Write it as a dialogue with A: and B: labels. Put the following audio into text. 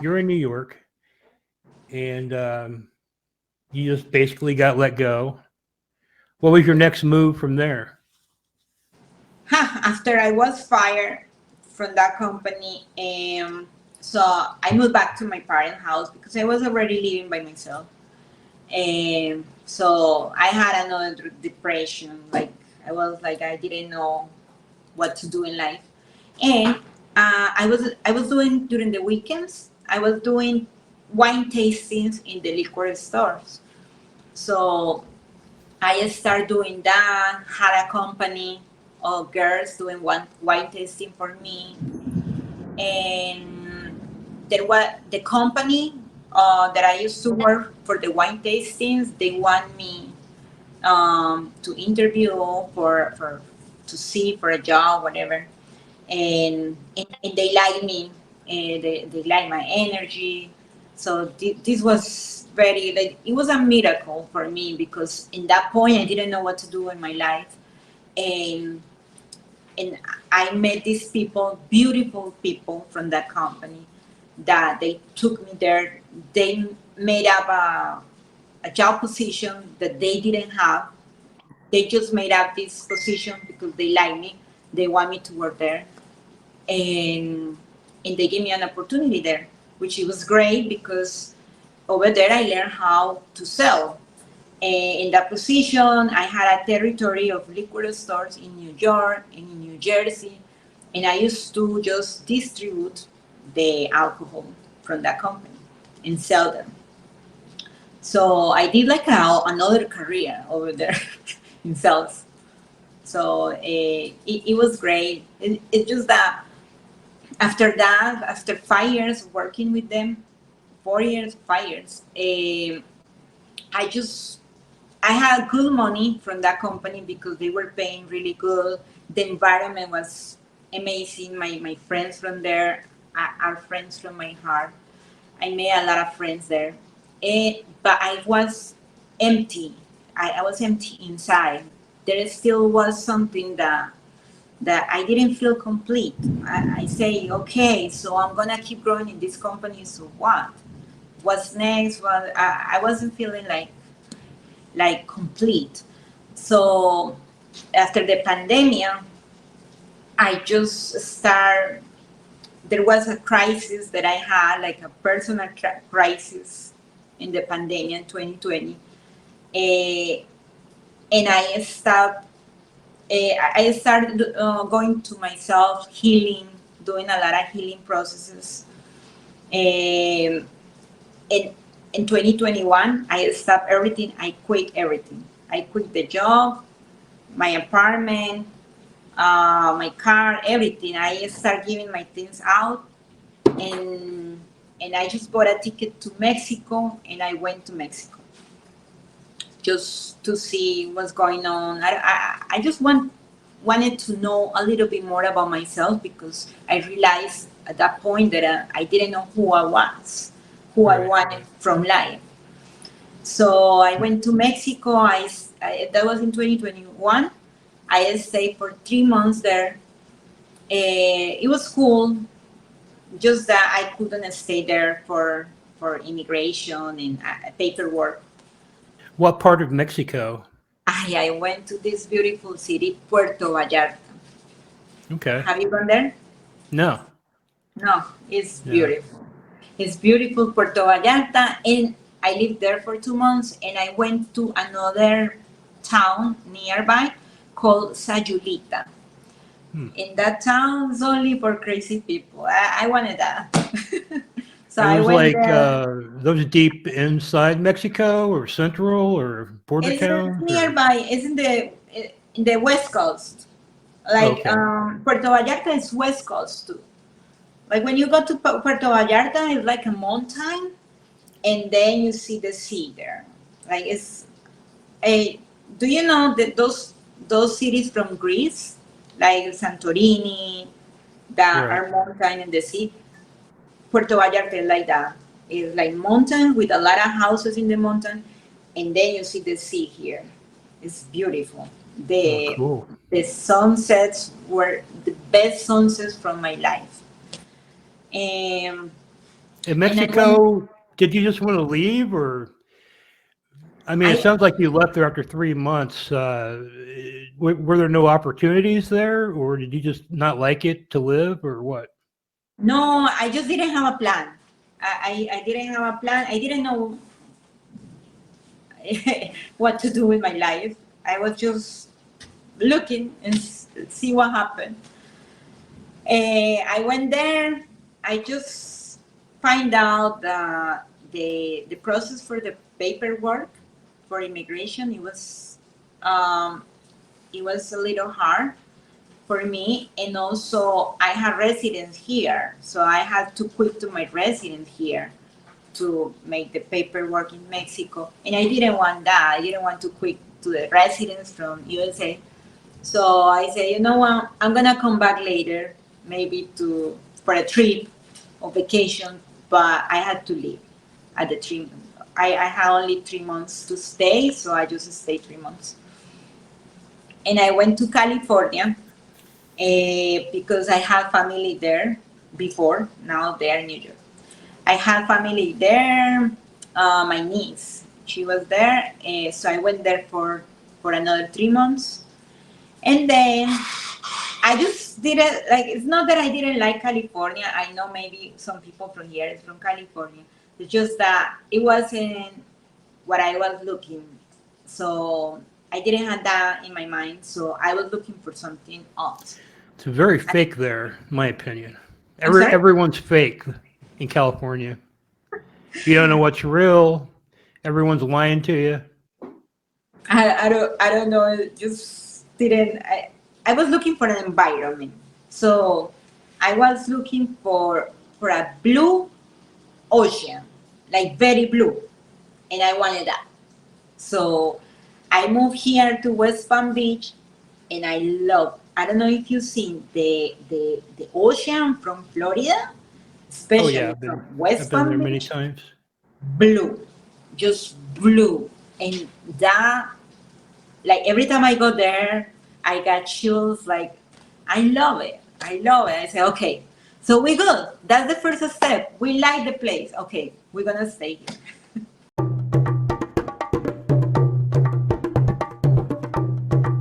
A: you're in New York, and you just basically got let go. What was your next move from there?
B: After I was fired from that company, so I moved back to my parents' house because I was already living by myself. So I had another depression. Like I didn't know what to do in life, and I was doing during the weekends. I was doing wine tastings in the liquor stores. So I started doing that. Had a company of girls doing wine tasting for me, and there was the company that I used to work for the wine tastings. They want me to interview for to see for a job, whatever, and they like me. They like my energy. So this was very like it was a miracle for me because in that point I didn't know what to do in my life, and and I met these people, beautiful people from that company, that they took me there. They made up a job position that they didn't have. They just made up this position because they like me. They want me to work there, and they gave me an opportunity there, which it was great because over there I learned how to sell. In that position, I had a territory of liquor stores in New York and in New Jersey, and I used to just distribute the alcohol from that company and sell them. So I did like another career over there in sales. So it was great. It's just that after that, after 5 years working with them, 4 years, 5 years, I just I had good money from that company because they were paying really good. The environment was amazing. My friends from there are friends from my heart. I made a lot of friends there. But I was empty. I was empty inside. There still was something that I didn't feel complete. I say, okay, so I'm gonna keep growing in this company. So what? What's next? Well, I wasn't feeling like complete. So after the pandemic, I just start. There was a crisis that I had, like a personal crisis in the pandemic in 2020, and I started going to myself, healing, doing a lot of healing processes. Um, in in 2021, I stopped everything. I quit everything. I quit the job, my apartment, my car, everything. I started giving my things out, and I just bought a ticket to Mexico, and I went to Mexico just to see what's going on. I just wanted to know a little bit more about myself because I realized at that point that I didn't know who I was, who I
A: Right.
B: wanted from life. So I went to Mexico. That was in 2021. I stayed for 3 months there. It was cool, just that I couldn't stay there for immigration and paperwork.
A: What part of Mexico?
B: I went to this beautiful city, Puerto Vallarta.
A: Okay.
B: Have you gone there?
A: No.
B: No, it's
A: No.
B: beautiful. It's beautiful, Puerto Vallarta, and I lived there for 2 months, and I went to another town nearby called Sayulita.
A: Hmm.
B: In that town, it's only for crazy people. I wanted that. So
A: Are
B: I
A: those
B: went
A: like
B: there.
A: those deep inside Mexico or central or border
B: It's
A: towns or?
B: nearby. It's in the west coast. Like
A: Okay.
B: Puerto Vallarta is west coast too. Like when you go to Puerto Vallarta, it's like a mountain, and then you see the sea there. Like it's a. Do you know that those cities from Greece, like Santorini, that
A: Right.
B: are mountain and the sea? Puerto Vallarta is like that. It's like mountain with a lot of houses in the mountain, and then you see the sea here. It's beautiful.
A: Oh,
B: The
A: cool.
B: the sunsets were the best sunsets from my life. Um,
A: In
B: And I went,
A: Mexico, did you just want to leave, or I mean, it
B: I
A: sounds like you left there after 3 months. Were there no opportunities there, or did you just not like it to live, or what?
B: no, I just didn't have a plan. I didn't have a plan. I didn't know what to do with my life. I was just looking and see what happened. I went there. I just find out that the process for the paperwork for immigration, um, it was a little hard for me, and also I have residence here, so I had to quit to my residence here to make the paperwork in Mexico, and I didn't want that. I didn't want to quit to the residence from USA. So I say, you know what? I'm gonna come back later, maybe to for a trip or vacation. But I had to leave at the 3. I had only 3 months to stay, so I just stayed 3 months. And I went to California because I had family there before. Now they are in New York. I had family there. My niece, she was there, so I went there for another 3 months, and then I just didn't like. It's not that I didn't like California. I know maybe some people from here is from California. It's just that it wasn't what I was looking. So I didn't have that in my mind. So I was looking for something else.
A: It's very fake there, in my opinion.
B: I'm sorry.
A: Everyone's fake in California. You don't know what's real. Everyone's lying to you.
B: I don't know. It just didn't. I was looking for an environment. So I was looking for a blue ocean, like very blue, and I wanted that. So I moved here to West Palm Beach, and I love. I don't know if you've seen the ocean from Florida,
A: Oh yeah,
B: especially from
A: I've
B: West
A: been there
B: Palm
A: many
B: Beach.
A: times.
B: Blue, just blue, and that, like every time I go there, I got chills. Like I love it. I love it. I say, okay, so we good. That's the first step. We like the place. Okay, we're gonna stay here.